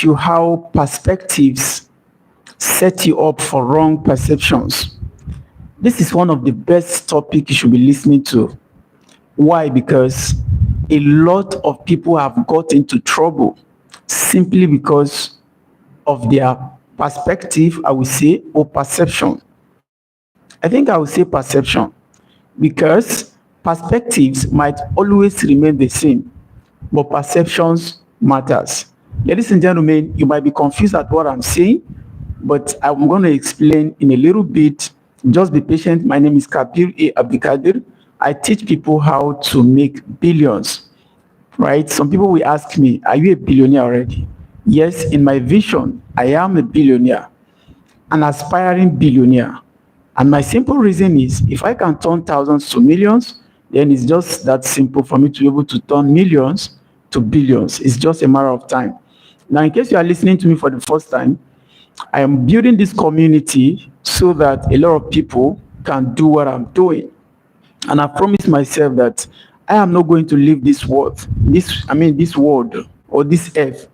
you how perspectives set you up for wrong perceptions. This is one of the best topics you should be listening to. Why? Because a lot of people have got into trouble simply because of their perspective, I would say, or perception. I think I would say perception because perspectives might always remain the same, but perceptions matters. Ladies and gentlemen, you might be confused at what I'm saying, but I'm going to explain in a little bit. Just be patient. My name is Kabir A. Abdikadir. I teach people how to make billions, right? Some people will ask me, are you a billionaire already? Yes, in my vision, I am a billionaire, an aspiring billionaire. And my simple reason is if I can turn thousands to millions, then it's just that simple for me to be able to turn millions to billions. It's just a matter of time. Now, in case you are listening to me for the first time, I am building this community so that a lot of people can do what I'm doing. And I promise myself that I am not going to leave this world, this world or this earth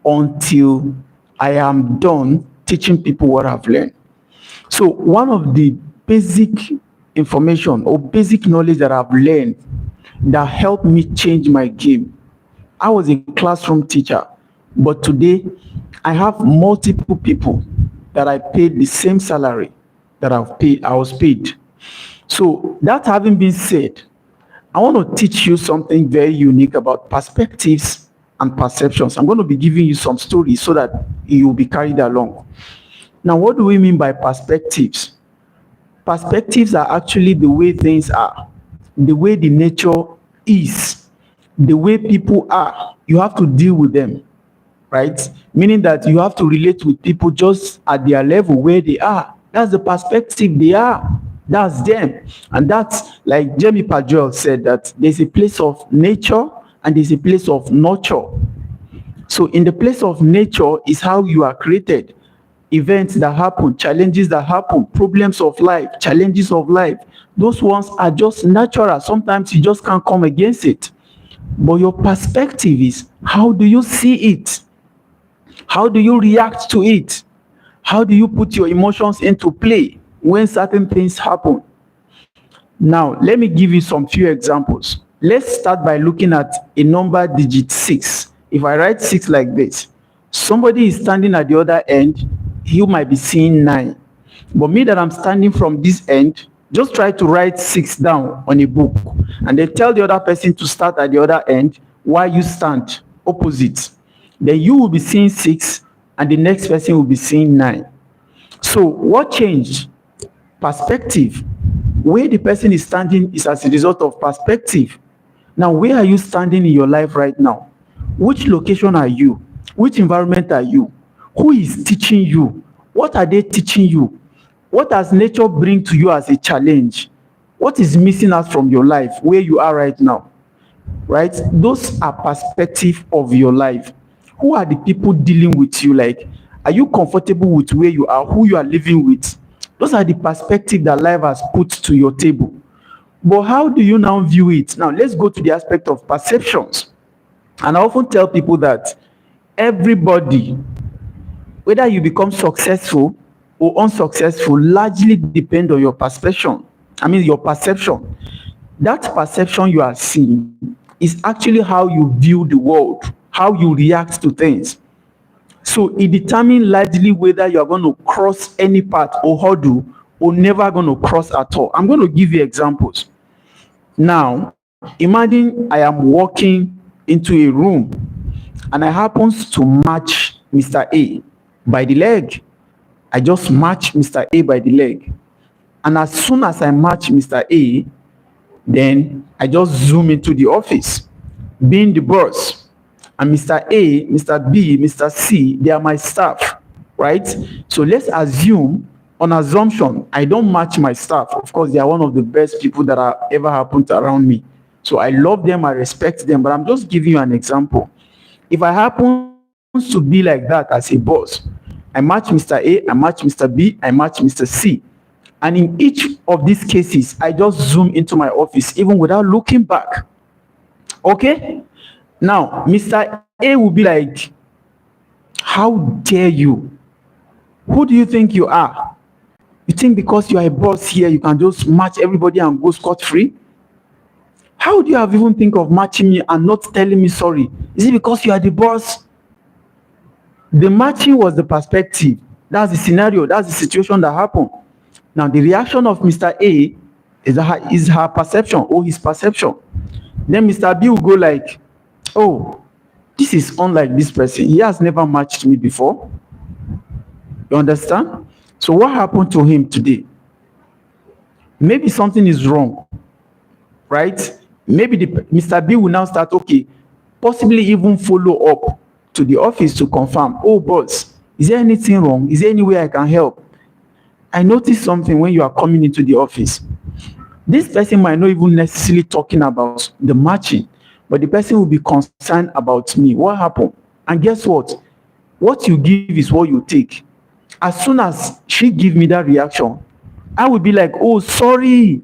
until I am done teaching people what I've learned. So one of the basic information or basic knowledge that I've learned that helped me change my game. I was a classroom teacher, but today I have multiple people that I paid the same salary that I was paid. So that having been said, I want to teach you something very unique about perspectives and perceptions. I'm going to be giving you some stories so that you will be carried along. Now, what do we mean by perspectives? Perspectives are actually the way things are, the way the nature is, the way people are. You have to deal with them, right? Meaning that you have to relate with people just at their level where they are. That's the perspective they are. That's them. And that's like Jamie Pajol said that there's a place of nature and there's a place of nurture. So in the place of nature is how you are created. Events that happen, challenges that happen, problems of life, challenges of life, those ones are just natural. Sometimes you just can't come against it. But your perspective is, how do you see it? How do you react to it? How do you put your emotions into play when certain things happen? Now, let me give you some few examples. Let's start by looking at a number digit 6. If I write 6 like this, somebody is standing at the other end, you might be seeing 9. But me that I'm standing from this end, just try to write 6 down on a book and then tell the other person to start at the other end while you stand opposite. Then you will be seeing 6 and the next person will be seeing 9. So what changed? Perspective. Where the person is standing is as a result of perspective. Now, where are you standing in your life right now? Which location are you? Which environment are you? Who is teaching you? What are they teaching you? What does nature bring to you as a challenge? What is missing out from your life where you are right now? Right? Those are perspective of your life. Who are the people dealing with you? Like, are you comfortable with where you are, who you are living with? Those are the perspective that life has put to your table. But how do you now view it? Now, let's go to the aspect of perceptions. And I often tell people that everybody, whether you become successful or unsuccessful, largely depend on your perception. Your perception. That perception you are seeing is actually how you view the world, how you react to things. So it determines largely whether you are going to cross any path or hurdle or never going to cross at all. I'm going to give you examples. Now, imagine I am walking into a room and I happens to match Mr. A by the leg. I just match Mr. A by the leg. And as soon as I match Mr. A, then I just zoom into the office, being the boss. And Mr. A, Mr. B, Mr. C, they are my staff, right? So let's assume, on assumption, I don't match my staff. Of course, they are one of the best people that have ever happened around me. So I love them, I respect them, but I'm just giving you an example. If I happen to be like that as a boss, I match Mr. A, I match Mr. B, I match Mr. C. And in each of these cases, I just zoom into my office, even without looking back. Okay? Now, Mr. A will be like, How dare you? Who do you think you are? You think because you are a boss here, you can just match everybody and go scot-free? How do you have even think of matching me and not telling me sorry? Is it because you are the boss? The matching was the perspective. That's the scenario. That's the situation that happened. Now, the reaction of Mr. A is her perception or his perception. Then Mr. B will go like, oh, this is unlike this person. He has never matched me before. You understand? So what happened to him today? Maybe something is wrong, right? Maybe Mr. B will now start, okay, possibly even follow up to the office to confirm, oh, boss, is there anything wrong? Is there any way I can help? I noticed something when you are coming into the office. This person might not even necessarily talking about the matching, but the person will be concerned about me. What happened? And guess what? What you give is what you take. As soon as she give me that reaction, I will be like, oh, sorry.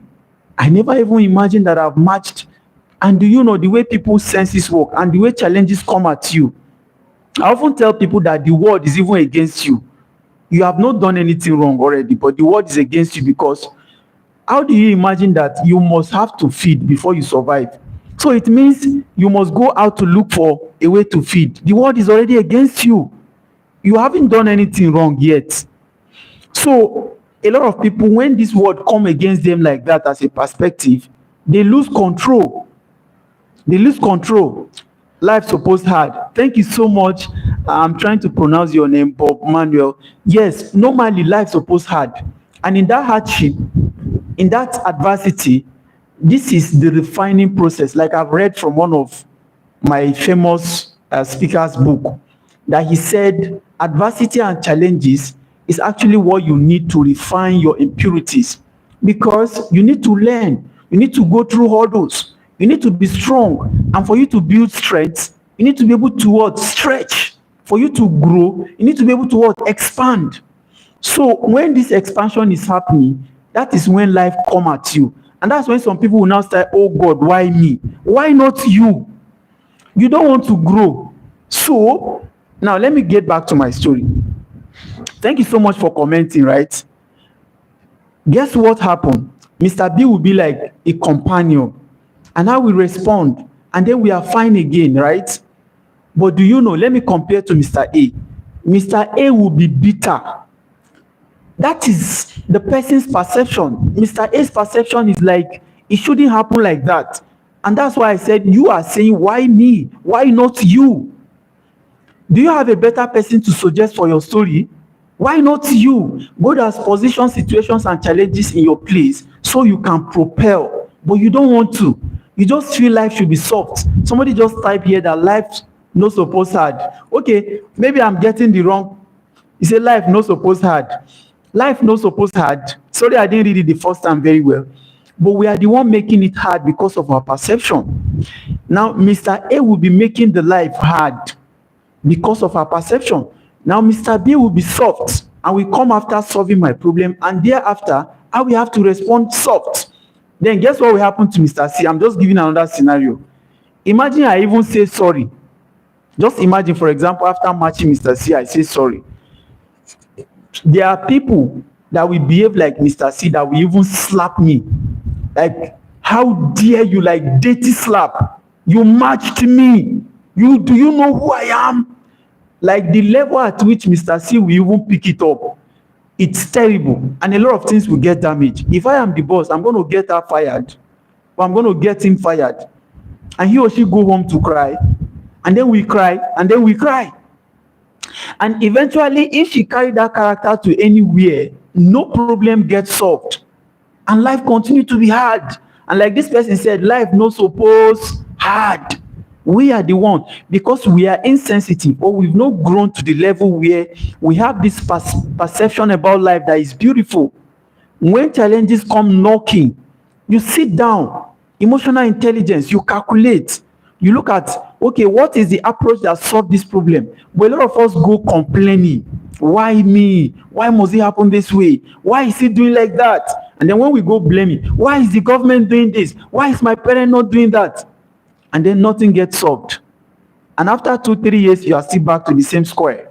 I never even imagined that I've matched. And do you know the way people's senses work and the way challenges come at you? I often tell people that the world is even against you. You have not done anything wrong already, but the world is against you because how do you imagine that you must have to feed before you survive? So it means you must go out to look for a way to feed. The world is already against you. You haven't done anything wrong yet. So a lot of people, when this word come against them like that as a perspective, they lose control. They lose control. Life supposed hard. Thank you so much. I'm trying to pronounce your name, Bob Manuel. Yes, normally life supposed hard. And in that hardship, in that adversity, this is the refining process. Like I've read from one of my famous speaker's book, that he said adversity and challenges is actually what you need to refine your impurities, because you need to learn, you need to go through hurdles, you need to be strong, and for you to build strength, you need to be able to stretch. For you to grow, you need to be able to expand. So when this expansion is happening, that is when life come at you. And that's when some people will now say, oh God, why me? Why not you? You don't want to grow. So now let me get back to my story. Thank you so much for commenting, right? Guess what happened? Mr. B will be like a companion, and I will respond, and then we are fine again, right? But do you know, let me compare to Mr. A. Mr. A will be bitter. That is the person's perception. Mr. A's perception is like, it shouldn't happen like that. And that's why I said, you are saying, why me? Why not you? Do you have a better person to suggest for your story? Why not you? God has positioned situations and challenges in your place so you can propel, but you don't want to. You just feel life should be soft. Somebody just type here that life no supposed hard. Okay, maybe I'm getting the wrong. You say life no supposed hard. Life no supposed hard. Sorry, I didn't read it the first time very well. But we are the one making it hard because of our perception. Now, Mr. A will be making the life hard because of our perception. Now, Mr. B will be soft and will come after solving my problem, and thereafter, I will have to respond soft. Then guess what will happen to Mr. C? I'm just giving another scenario. Imagine I even say sorry. Just imagine, for example, after matching Mr. C, I say sorry. There are people that will behave like Mr. C that will even slap me. Like, how dare you, like dirty slap? You matched me. Do you know who I am? Like the level at which Mr. C will even pick it up. It's terrible. And a lot of things will get damaged. If I am the boss, I'm going to get her fired. Or I'm going to get him fired. And he or she go home to cry. And then we cry. And then we cry. And eventually, if she carry that character to anywhere, no problem gets solved. And life continue to be hard. And like this person said, life no suppose hard. We are the one, because we are insensitive, or we've not grown to the level where we have this perception about life that is beautiful. When challenges come knocking, you sit down, emotional intelligence, you calculate, you look at, okay, what is the approach that solves this problem? But a lot of us go complaining. Why me? Why must it happen this way? Why is it doing like that? And then when we go blaming, why is the government doing this? Why is my parent not doing that? And then nothing gets solved. And after 2-3 years, you are still back to the same square.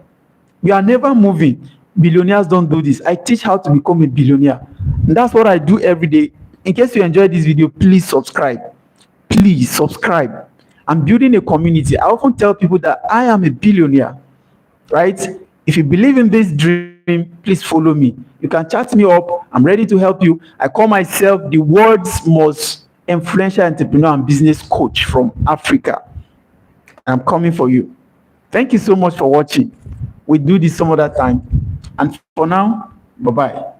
We are never moving. Billionaires don't do this. I teach how to become a billionaire. And that's what I do every day. In case you enjoyed this video, please subscribe. Please subscribe. I'm building a community. I often tell people that I am a billionaire, right? If you believe in this dream, please follow me. You can chat me up. I'm ready to help you. I call myself the world's most influential entrepreneur and business coach from Africa. I'm coming for you. Thank you so much for watching. We do this some other time. And for now, bye-bye.